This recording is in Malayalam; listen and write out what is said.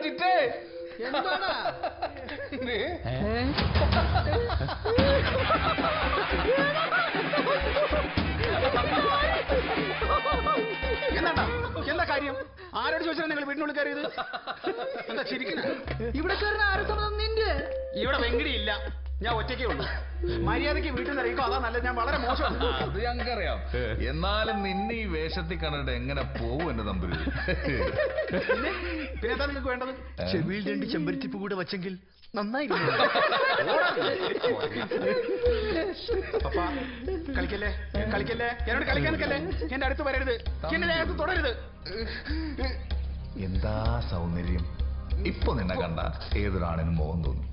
ചിറ്റേ എന്താ കാര്യം? ആരോട് ചോദിച്ചാൽ നിങ്ങൾ വീട്ടിനുള്ളിൽ കയറിയത്? എന്താ ചിരിക്കുന്നത്? ഇവിടെ കയറുന്ന ആരെ സംബന്ധം നിന്റെ? ഇവിടെ വെങ്കിടി ഇല്ല, ഞാൻ ഒറ്റയ്ക്കേ ഉള്ളൂ. മര്യാദയ്ക്ക് വീട്ടിൽ നിന്ന് ഇറങ്ങിക്കോ, അതാ നല്ലത്. ഞാൻ വളരെ മോശം. അത് ഞങ്ങൾക്കറിയാം. എന്നാലും നിന്നെ ഈ വേഷത്തിൽ കണ്ടിട്ട് എങ്ങനെ പോവും എന്റെ തമ്പുരു? പിന്നെ എന്താ നിങ്ങൾക്ക് വേണ്ടത്? ചെവിയിൽ 2 ചെമ്പരത്തിപ്പ് കൂടെ വച്ചെങ്കിൽ നന്നായിരുന്നു. പപ്പാ കളിക്കല്ലേ, കളിക്കല്ലേ, എന്നോട് കളിക്കാൻ നിൽക്കല്ലേ. എന്റെ അടുത്ത് വരരുത്, എന്റെ ദേഹത്ത് തുടരുത്. എന്താ സൗന്ദര്യം! ഇപ്പൊ നിന്നെ കണ്ട ഏതൊരാണിനും മോഹം തോന്നും.